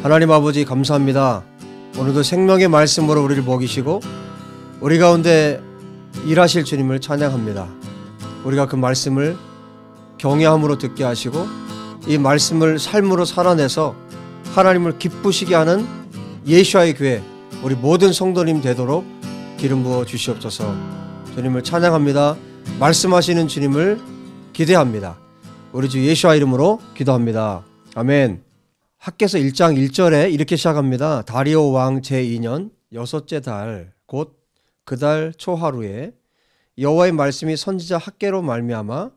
하나님 아버지 감사합니다. 오늘도 생명의 말씀으로 우리를 먹이시고 우리 가운데 일하실 주님을 찬양합니다. 우리가 그 말씀을 경외함으로 듣게 하시고 이 말씀을 삶으로 살아내서 하나님을 기쁘시게 하는 예수와의 교회, 우리 모든 성도님 되도록 기름 부어 주시옵소서. 주님을 찬양합니다. 말씀하시는 주님을 기대합니다. 우리 주 예수와 이름으로 기도합니다. 아멘. 학개서 1장 1절에 이렇게 시작합니다. 다리오 왕 제2년 여섯째 달 곧 그 달 초하루에 여호와의 말씀이 선지자 학개로 말미암아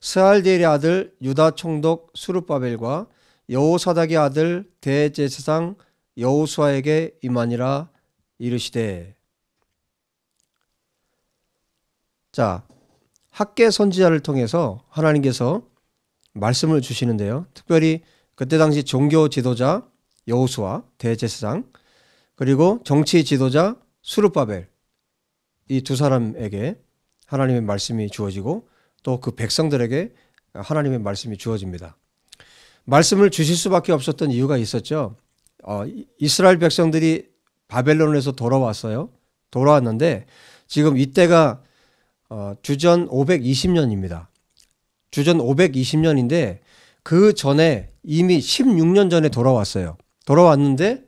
스알디엘의 아들 유다 총독 수르바벨과 여호사닥의 아들 대제사장 여호수아에게 임하니라. 이르시되. 자, 학개 선지자를 통해서 하나님께서 말씀을 주시는데요. 특별히 그때 당시 종교 지도자 여호수아 대제사장, 그리고 정치 지도자 수르바벨, 이 두 사람에게 하나님의 말씀이 주어지고 또 그 백성들에게 하나님의 말씀이 주어집니다. 말씀을 주실 수밖에 없었던 이유가 있었죠. 이스라엘 백성들이 바벨론에서 돌아왔어요. 돌아왔는데 지금 이때가 주전 520년입니다. 주전 520년인데 그 전에 이미 16년 전에 돌아왔어요. 돌아왔는데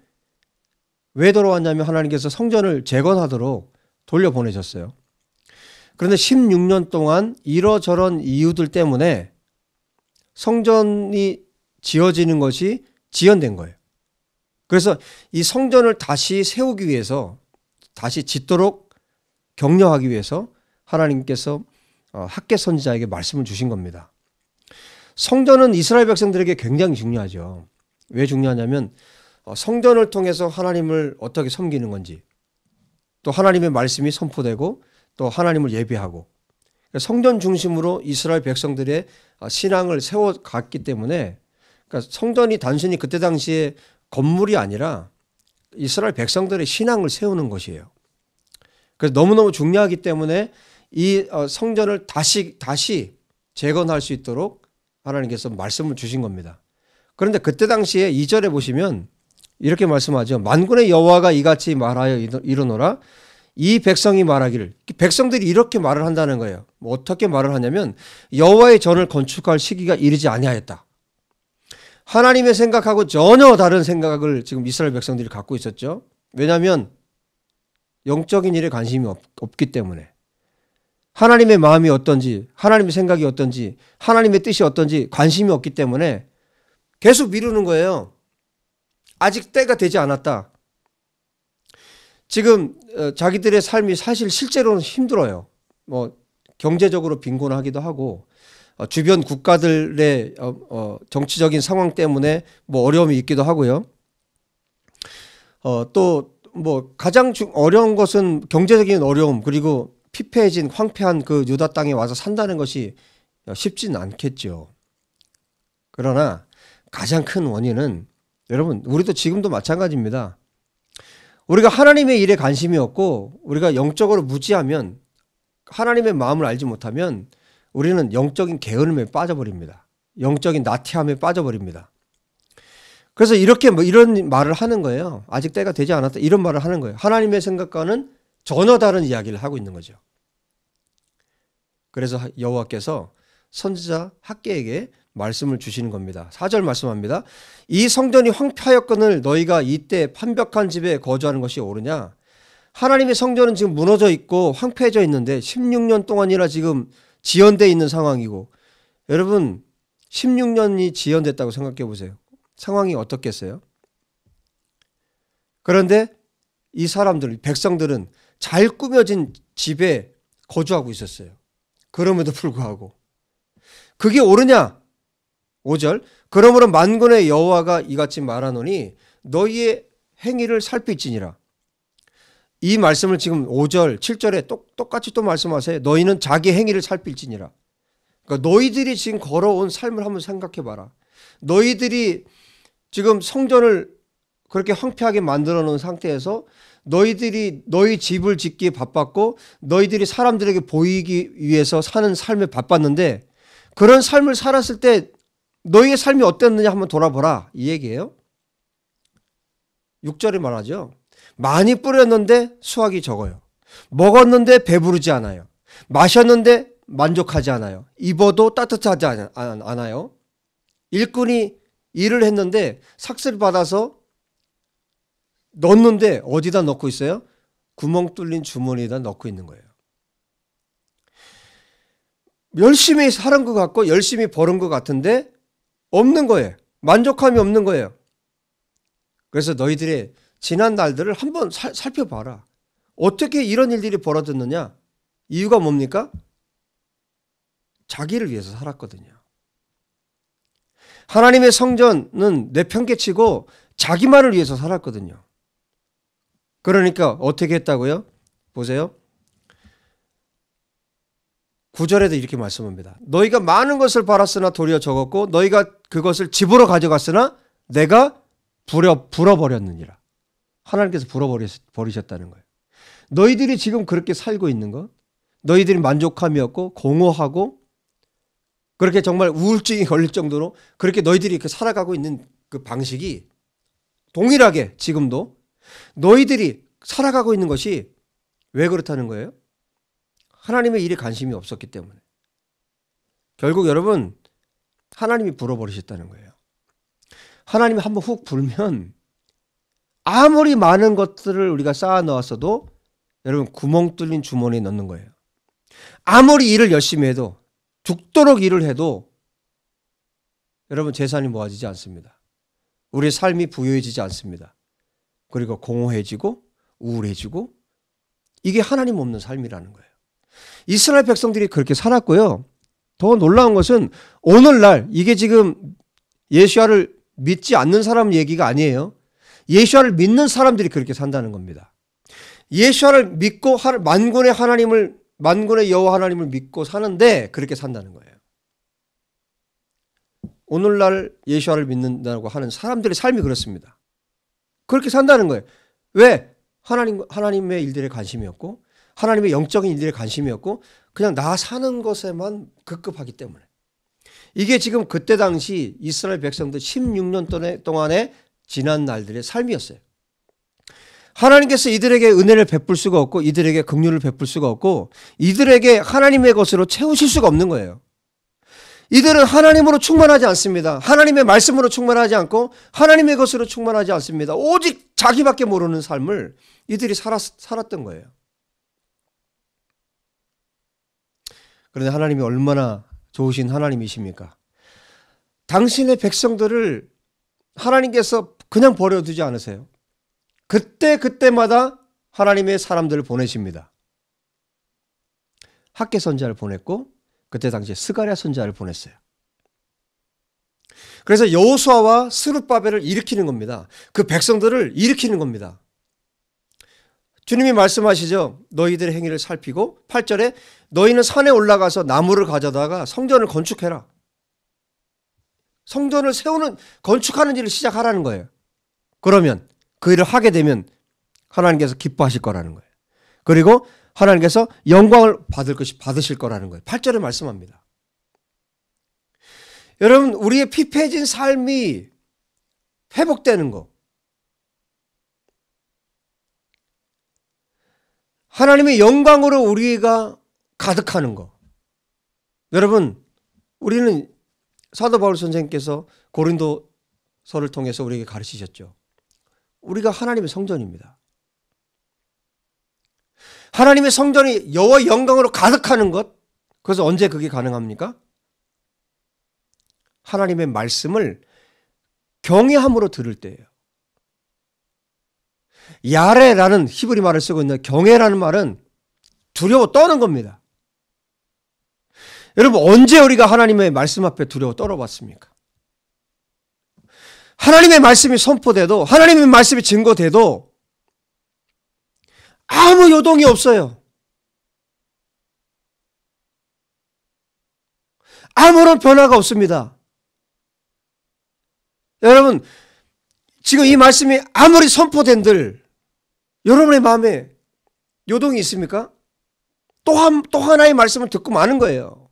왜 돌아왔냐면 하나님께서 성전을 재건하도록 돌려보내셨어요. 그런데 16년 동안 이러저런 이유들 때문에 성전이 지어지는 것이 지연된 거예요. 그래서 이 성전을 다시 세우기 위해서, 다시 짓도록 격려하기 위해서 하나님께서 학개 선지자에게 말씀을 주신 겁니다. 성전은 이스라엘 백성들에게 굉장히 중요하죠. 왜 중요하냐면 성전을 통해서 하나님을 어떻게 섬기는 건지, 또 하나님의 말씀이 선포되고 또 하나님을 예배하고, 성전 중심으로 이스라엘 백성들의 신앙을 세워갔기 때문에, 그러니까 성전이 단순히 그때 당시에 건물이 아니라 이스라엘 백성들의 신앙을 세우는 것이에요. 그래서 너무너무 중요하기 때문에 이 성전을 다시 재건할 수 있도록 하나님께서 말씀을 주신 겁니다. 그런데 그때 당시에 2절에 보시면 이렇게 말씀하죠. 만군의 여호와가 이같이 말하여 이르노라. 이 백성이 말하기를, 백성들이 이렇게 말을 한다는 거예요. 어떻게 말을 하냐면 여호와의 전을 건축할 시기가 이르지 아니하였다. 하나님의 생각하고 전혀 다른 생각을 지금 이스라엘 백성들이 갖고 있었죠. 왜냐하면 영적인 일에 관심이 없기 때문에, 하나님의 마음이 어떤지, 하나님의 생각이 어떤지, 하나님의 뜻이 어떤지 관심이 없기 때문에 계속 미루는 거예요. 아직 때가 되지 않았다. 지금 자기들의 삶이 사실 실제로는 힘들어요. 경제적으로 빈곤하기도 하고, 주변 국가들의 정치적인 상황 때문에 어려움이 있기도 하고요. 또 가장 어려운 것은 경제적인 어려움, 그리고 피폐해진 황폐한 그 유다 땅에 와서 산다는 것이 쉽지는 않겠죠. 그러나 가장 큰 원인은, 여러분, 우리도 지금도 마찬가지입니다. 우리가 하나님의 일에 관심이 없고 우리가 영적으로 무지하면, 하나님의 마음을 알지 못하면 우리는 영적인 게으름에 빠져버립니다. 영적인 나태함에 빠져버립니다. 그래서 이런 말을 하는 거예요. 아직 때가 되지 않았다. 이런 말을 하는 거예요. 하나님의 생각과는 전혀 다른 이야기를 하고 있는 거죠. 그래서 여호와께서 선지자 학개에게 말씀을 주시는 겁니다. 4절 말씀합니다. 이 성전이 황폐하였거늘 너희가 이때 판벽한 집에 거주하는 것이 옳으냐? 하나님의 성전은 지금 무너져 있고 황폐해져 있는데 16년 동안이나 지금 지연되어 있는 상황이고, 여러분 16년이 지연됐다고 생각해 보세요. 상황이 어떻겠어요? 그런데 이 사람들, 백성들은 잘 꾸며진 집에 거주하고 있었어요. 그럼에도 불구하고 그게 옳으냐? 5절 그러므로 만군의 여호와가 이같이 말하노니 너희의 행위를 살필지니라. 이 말씀을 지금 5절 7절에 똑같이 또 말씀하세요. 너희는 자기 행위를 살필지니라. 그러니까 너희들이 지금 걸어온 삶을 한번 생각해 봐라. 너희들이 지금 성전을 그렇게 황폐하게 만들어 놓은 상태에서 너희들이 너희 집을 짓기에 바빴고 너희들이 사람들에게 보이기 위해서 사는 삶에 바빴는데, 그런 삶을 살았을 때 너희의 삶이 어땠느냐 한번 돌아보라, 이 얘기예요. 6절에 말하죠. 많이 뿌렸는데 수확이 적어요. 먹었는데 배부르지 않아요. 마셨는데 만족하지 않아요. 입어도 따뜻하지 않아요. 일꾼이 일을 했는데 삭스를 받아서 넣었는데 어디다 넣고 있어요? 구멍 뚫린 주머니에다 넣고 있는 거예요. 열심히 살은 것 같고 열심히 벌은 것 같은데 없는 거예요. 만족함이 없는 거예요. 그래서 너희들의 지난 날들을 한번 살펴봐라. 어떻게 이런 일들이 벌어졌느냐? 이유가 뭡니까? 자기를 위해서 살았거든요. 하나님의 성전은 내팽개치고 자기만을 위해서 살았거든요. 그러니까 어떻게 했다고요? 보세요. 9절에도 이렇게 말씀합니다. 너희가 많은 것을 팔았으나 도리어 적었고 너희가 그것을 집으로 가져갔으나 내가 불어버렸느니라. 하나님께서 불어버리셨다는 거예요. 너희들이 지금 그렇게 살고 있는 것, 너희들이 만족함이 없고 공허하고 그렇게 정말 우울증이 걸릴 정도로 그렇게 너희들이 이렇게 살아가고 있는 그 방식이 동일하게 지금도 너희들이 살아가고 있는 것이 왜 그렇다는 거예요? 하나님의 일에 관심이 없었기 때문에. 결국 여러분 하나님이 불어버리셨다는 거예요. 하나님이 한번 훅 불면 아무리 많은 것들을 우리가 쌓아 넣었어도 여러분 구멍 뚫린 주머니에 넣는 거예요. 아무리 일을 열심히 해도 죽도록 일을 해도 여러분 재산이 모아지지 않습니다. 우리의 삶이 부유해지지 않습니다. 그리고 공허해지고 우울해지고 이게 하나님 없는 삶이라는 거예요. 이스라엘 백성들이 그렇게 살았고요. 더 놀라운 것은 오늘날 이게 지금 예수야를 믿지 않는 사람 얘기가 아니에요. 예수야를 믿는 사람들이 그렇게 산다는 겁니다. 예수야를 믿고 만군의 여호와 하나님을 믿고 사는데 그렇게 산다는 거예요. 오늘날 예수야를 믿는다고 하는 사람들의 삶이 그렇습니다. 그렇게 산다는 거예요. 왜? 하나님의 일들에 관심이 없고 하나님의 영적인 일들에 관심이 없고 그냥 나 사는 것에만 급급하기 때문에. 이게 지금 그때 당시 이스라엘 백성들 16년 동안의 지난 날들의 삶이었어요. 하나님께서 이들에게 은혜를 베풀 수가 없고 이들에게 긍휼을 베풀 수가 없고 이들에게 하나님의 것으로 채우실 수가 없는 거예요. 이들은 하나님으로 충만하지 않습니다. 하나님의 말씀으로 충만하지 않고 하나님의 것으로 충만하지 않습니다. 오직 자기밖에 모르는 삶을 이들이 살았던 거예요. 그런데 하나님이 얼마나 좋으신 하나님이십니까? 당신의 백성들을 하나님께서 그냥 버려두지 않으세요. 그때마다 하나님의 사람들을 보내십니다. 학개 선지자를 보냈고 그때 당시에 스가랴 선지자를 보냈어요. 그래서 여호수아와 스룹바벨을 일으키는 겁니다. 그 백성들을 일으키는 겁니다. 주님이 말씀하시죠. 너희들의 행위를 살피고 8절에 너희는 산에 올라가서 나무를 가져다가 성전을 건축해라. 성전을 건축하는 일을 시작하라는 거예요. 그러면 그 일을 하게 되면 하나님께서 기뻐하실 거라는 거예요. 그리고 하나님께서 영광을 받으실 거라는 거예요. 8절에 말씀합니다. 여러분 우리의 피폐해진 삶이 회복되는 거, 하나님의 영광으로 우리가 가득하는 거. 여러분 우리는 사도 바울 선생님께서 고린도서를 통해서 우리에게 가르치셨죠. 우리가 하나님의 성전입니다. 하나님의 성전이 여호와의 영광으로 가득하는 것. 그래서 언제 그게 가능합니까? 하나님의 말씀을 경외함으로 들을 때예요. 야레라는 히브리 말을 쓰고 있는 경외라는 말은 두려워 떠는 겁니다. 여러분 언제 우리가 하나님의 말씀 앞에 두려워 떨어봤습니까? 하나님의 말씀이 선포돼도 하나님의 말씀이 증거돼도 아무 요동이 없어요. 아무런 변화가 없습니다. 여러분 지금 이 말씀이 아무리 선포된들 여러분의 마음에 요동이 있습니까? 또 하나의 말씀을 듣고 마는 거예요.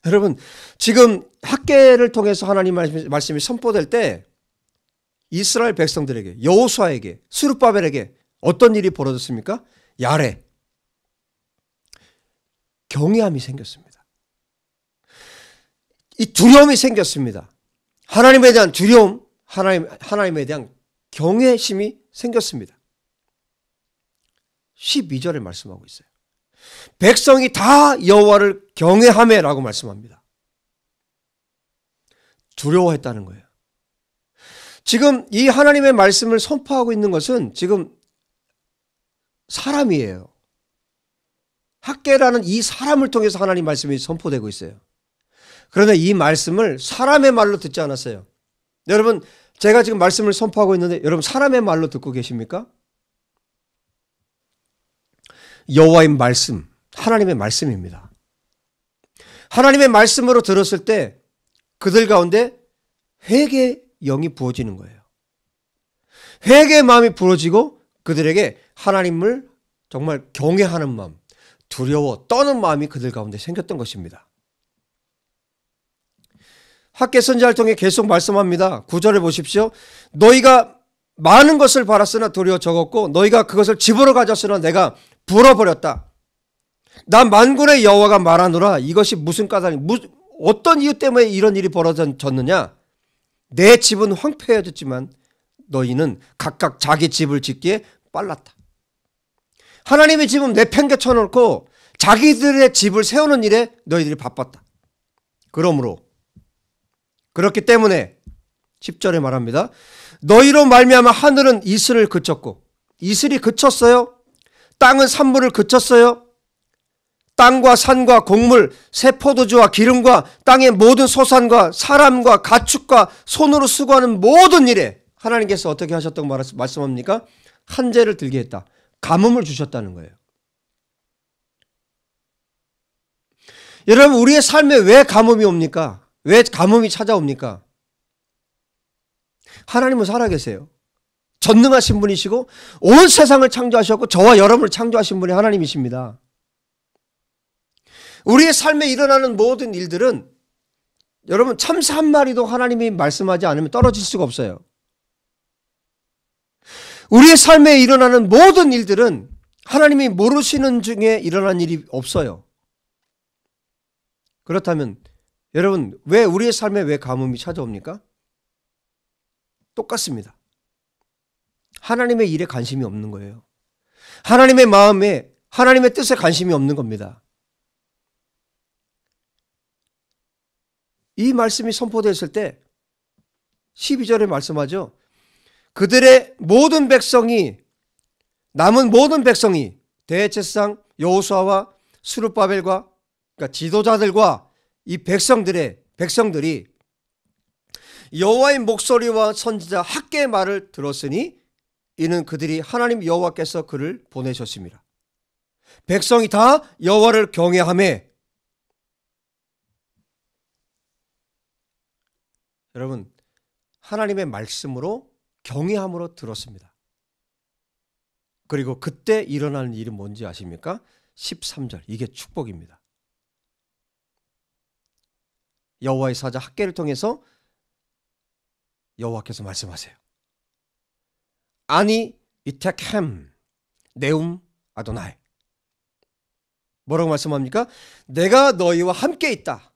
여러분 지금 학계를 통해서 하나님 말씀이 선포될 때 이스라엘 백성들에게, 여호수아에게, 스룹바벨에게 어떤 일이 벌어졌습니까? 야레, 경외함이 생겼습니다. 이 두려움이 생겼습니다. 하나님에 대한 두려움, 하나님에 대한 경외심이 생겼습니다. 12절에 말씀하고 있어요. 백성이 다 여호와를 경외하매라고 말씀합니다. 두려워했다는 거예요. 지금 이 하나님의 말씀을 선포하고 있는 것은 지금 사람이에요. 학개라는 이 사람을 통해서 하나님 말씀이 선포되고 있어요. 그런데 이 말씀을 사람의 말로 듣지 않았어요. 여러분, 제가 지금 말씀을 선포하고 있는데 여러분 사람의 말로 듣고 계십니까? 여호와의 말씀, 하나님의 말씀입니다. 하나님의 말씀으로 들었을 때 그들 가운데 회개의 영이 부어지는 거예요. 회개의 마음이 부어지고 그들에게 하나님을 정말 경외하는 마음, 두려워 떠는 마음이 그들 가운데 생겼던 것입니다. 학개 선지자를 통해 계속 말씀합니다. 9절을 보십시오. 너희가 많은 것을 바랐으나 도리어 적었고 너희가 그것을 집으로 가졌으나 내가 불어버렸다. 나 만군의 여호와가 말하노라. 이것이 무슨 까닭이 어떤 이유 때문에 이런 일이 벌어졌느냐. 내 집은 황폐해졌지만 너희는 각각 자기 집을 짓기에 빨랐다. 하나님의 집은 내팽개쳐 놓고 자기들의 집을 세우는 일에 너희들이 바빴다. 그렇기 때문에 10절에 말합니다. 너희로 말미암아 하늘은 이슬을 그쳤고 이슬이 그쳤어요. 땅은 산물을 그쳤어요. 땅과 산과 곡물, 새 포도주와 기름과 땅의 모든 소산과 사람과 가축과 손으로 수고하는 모든 일에 하나님께서 어떻게 하셨다고 말씀합니까? 한재를 들게 했다. 가뭄을 주셨다는 거예요. 여러분, 우리의 삶에 왜 가뭄이 옵니까? 왜 가뭄이 찾아옵니까? 하나님은 살아계세요. 전능하신 분이시고 온 세상을 창조하셨고 저와 여러분을 창조하신 분이 하나님이십니다. 우리의 삶에 일어나는 모든 일들은 여러분 참새 한 마리도 하나님이 말씀하지 않으면 떨어질 수가 없어요. 우리의 삶에 일어나는 모든 일들은 하나님이 모르시는 중에 일어난 일이 없어요. 그렇다면 여러분 왜 우리의 삶에 왜 가뭄이 찾아옵니까? 똑같습니다. 하나님의 일에 관심이 없는 거예요. 하나님의 마음에 하나님의 뜻에 관심이 없는 겁니다. 이 말씀이 선포됐을 때 12절에 말씀하죠. 그들의 모든 백성이 남은 모든 백성이 대제사장 여호수아와 스룹바벨과 그러니까 지도자들과 이 백성들이 여호와의 목소리와 선지자 학개의 말을 들었으니 이는 그들이 하나님 여호와께서 그를 보내셨습니다. 백성이 다 여호와를 경외하며 여러분 하나님의 말씀으로 경외함으로 들었습니다. 그리고 그때 일어나는 일은 뭔지 아십니까? 13절 이게 축복입니다. 여호와의 사자 학개를 통해서 여호와께서 말씀하세요. 아니 이테켐 네움 아도나이 뭐라고 말씀합니까? 내가 너희와 함께 있다.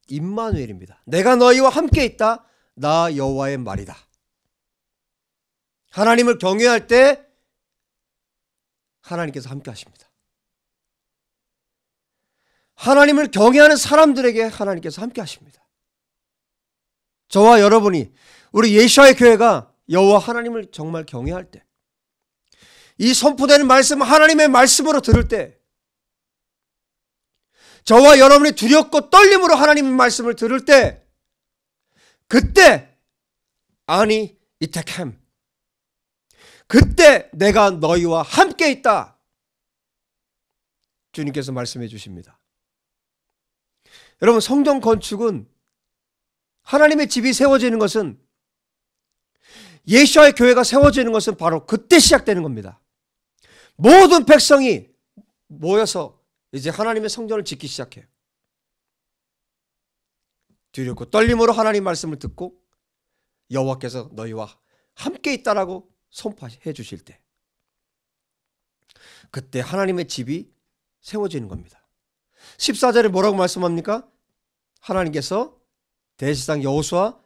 임마누엘입니다. 내가 너희와 함께 있다. 나 여호와의 말이다. 하나님을 경외할 때 하나님께서 함께 하십니다. 하나님을 경외하는 사람들에게 하나님께서 함께 하십니다. 저와 여러분이 우리 예수와의 교회가 여호와 하나님을 정말 경외할 때 이 선포되는 말씀 하나님의 말씀으로 들을 때 저와 여러분이 두렵고 떨림으로 하나님의 말씀을 들을 때 그때 아니 이테켐 그때 내가 너희와 함께 있다. 주님께서 말씀해 주십니다. 여러분 성전 건축은 하나님의 집이 세워지는 것은 예수와의 교회가 세워지는 것은 바로 그때 시작되는 겁니다. 모든 백성이 모여서 이제 하나님의 성전을 짓기 시작해요. 두렵고 떨림으로 하나님 말씀을 듣고 여호와께서 너희와 함께 있다라고 선포해 주실 때, 그때 하나님의 집이 세워지는 겁니다. 14절에 뭐라고 말씀합니까? 하나님께서 대제사장 여호수아,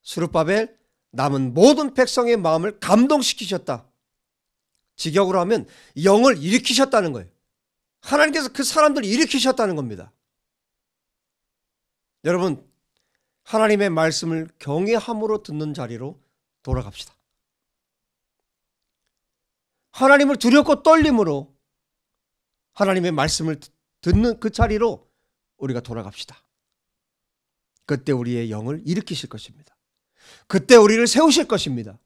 스룹바벨, 남은 모든 백성의 마음을 감동시키셨다. 직역으로 하면 영을 일으키셨다는 거예요. 하나님께서 그 사람들을 일으키셨다는 겁니다. 여러분, 하나님의 말씀을 경외함으로 듣는 자리로 돌아갑시다. 하나님을 두렵고 떨림으로 하나님의 말씀을 듣는 그 자리로 우리가 돌아갑시다. 그때 우리의 영을 일으키실 것입니다. 그때 우리를 세우실 것입니다.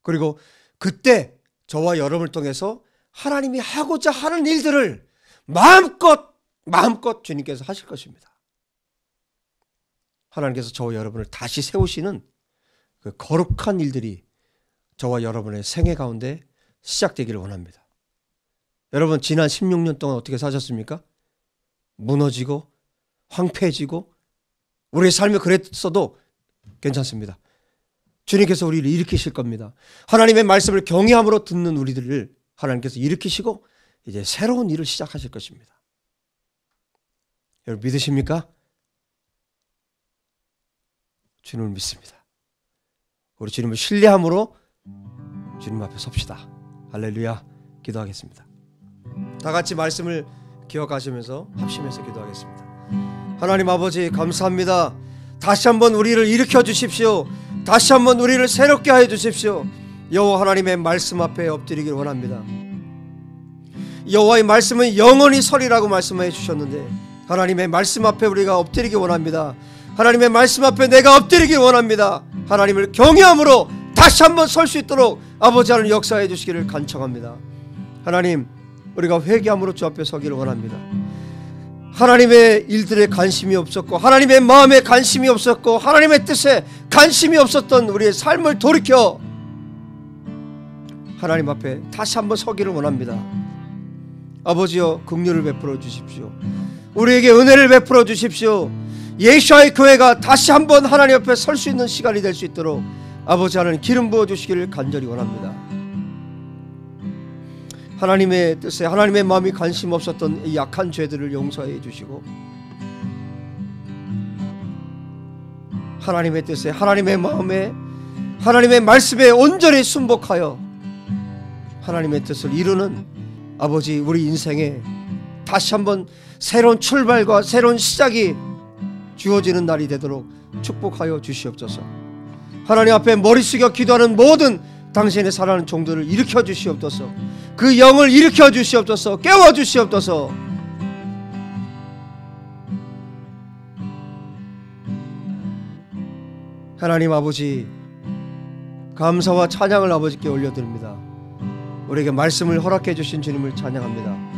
그리고 그때 저와 여러분을 통해서 하나님이 하고자 하는 일들을 마음껏 주님께서 하실 것입니다. 하나님께서 저와 여러분을 다시 세우시는 그 거룩한 일들이 저와 여러분의 생애 가운데 시작되기를 원합니다. 여러분, 지난 16년 동안 어떻게 사셨습니까? 무너지고 황폐해지고 우리의 삶이 그랬어도 괜찮습니다. 주님께서 우리를 일으키실 겁니다. 하나님의 말씀을 경외함으로 듣는 우리들을 하나님께서 일으키시고 이제 새로운 일을 시작하실 것입니다. 여러분 믿으십니까? 주님을 믿습니다. 우리 주님을 신뢰함으로 주님 앞에 섭시다. 할렐루야. 기도하겠습니다. 다 같이 말씀을 기억하시면서 합심해서 기도하겠습니다. 하나님 아버지 감사합니다. 다시 한번 우리를 일으켜 주십시오. 다시 한번 우리를 새롭게 하여 주십시오. 여호와 하나님의 말씀 앞에 엎드리길 원합니다. 여호와의 말씀은 영원히 서리라고 말씀해 주셨는데 하나님의 말씀 앞에 우리가 엎드리길 원합니다. 하나님의 말씀 앞에 내가 엎드리길 원합니다. 하나님을 경외함으로 다시 한번 설 수 있도록 아버지 하나님 역사해 주시기를 간청합니다. 하나님, 우리가 회개함으로 주 앞에 서기를 원합니다. 하나님의 일들에 관심이 없었고 하나님의 마음에 관심이 없었고 하나님의 뜻에 관심이 없었던 우리의 삶을 돌이켜 하나님 앞에 다시 한번 서기를 원합니다. 아버지여, 긍휼을 베풀어 주십시오. 우리에게 은혜를 베풀어 주십시오. 예수와의 교회가 다시 한번 하나님 앞에 설 수 있는 시간이 될 수 있도록 아버지 하나님 기름 부어 주시기를 간절히 원합니다. 하나님의 뜻에 하나님의 마음이 관심 없었던 이 약한 죄들을 용서해 주시고 하나님의 뜻에 하나님의 마음에 하나님의 말씀에 온전히 순복하여 하나님의 뜻을 이루는 아버지 우리 인생에 다시 한번 새로운 출발과 새로운 시작이 주어지는 날이 되도록 축복하여 주시옵소서. 하나님 앞에 머리 숙여 기도하는 모든 당신의 사랑하는 종들을 일으켜 주시옵소서. 그 영을 일으켜 주시옵소서. 깨워 주시옵소서. 하나님 아버지, 감사와 찬양을 아버지께 올려드립니다. 우리에게 말씀을 허락해 주신 주님을 찬양합니다.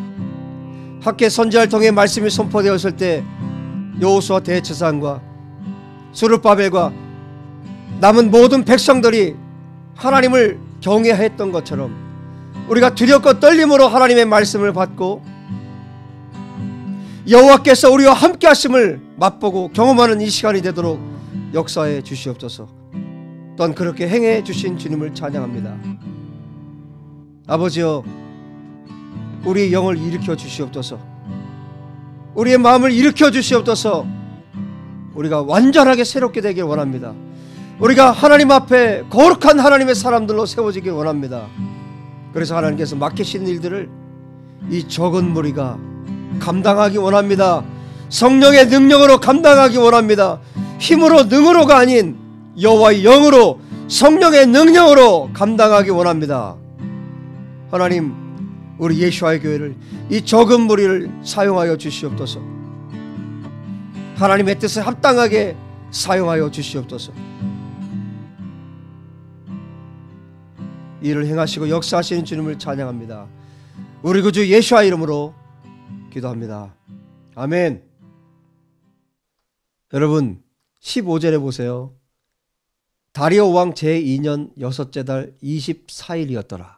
학계 선지자를 통해 말씀이 선포되었을 때 여호수아 대제사장과 스룹바벨과 남은 모든 백성들이 하나님을 경외했던 것처럼 우리가 두렵고 떨림으로 하나님의 말씀을 받고 여호와께서 우리와 함께 하심을 맛보고 경험하는 이 시간이 되도록 역사해 주시옵소서. 또한 그렇게 행해 주신 주님을 찬양합니다. 아버지여, 우리의 영을 일으켜 주시옵소서. 우리의 마음을 일으켜 주시옵소서. 우리가 완전하게 새롭게 되길 원합니다. 우리가 하나님 앞에 거룩한 하나님의 사람들로 세워지길 원합니다. 그래서 하나님께서 맡기신 일들을 이 적은 무리가 감당하기 원합니다. 성령의 능력으로 감당하기 원합니다. 힘으로 능으로가 아닌 여호와의 영으로 성령의 능력으로 감당하기 원합니다. 하나님, 우리 예수와의 교회를 이 적은 무리를 사용하여 주시옵소서. 하나님의 뜻에 합당하게 사용하여 주시옵소서. 이를 행하시고 역사하시는 주님을 찬양합니다. 우리 구주 예수와 이름으로 기도합니다. 아멘. 여러분 15절에 보세요. 다리오 왕 제2년 6째 달 24일이었더라.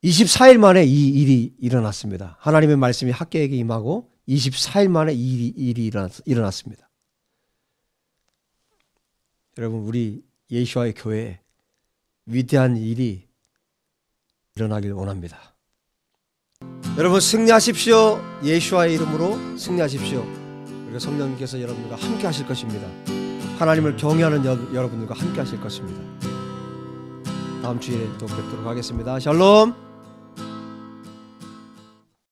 24일 만에 이 일이 일어났습니다. 하나님의 말씀이 학개에게 임하고 24일 만에 이 일이 일어났습니다. 여러분 우리 예수와의 교회에 위대한 일이 일어나길 원합니다. 여러분 승리하십시오. 예수와의 이름으로 승리하십시오. 그리고 성령님께서 여러분들과 함께 하실 것입니다. 하나님을 경외하는 여러분들과 함께 하실 것입니다. 다음 주에 또 뵙도록 하겠습니다. 샬롬.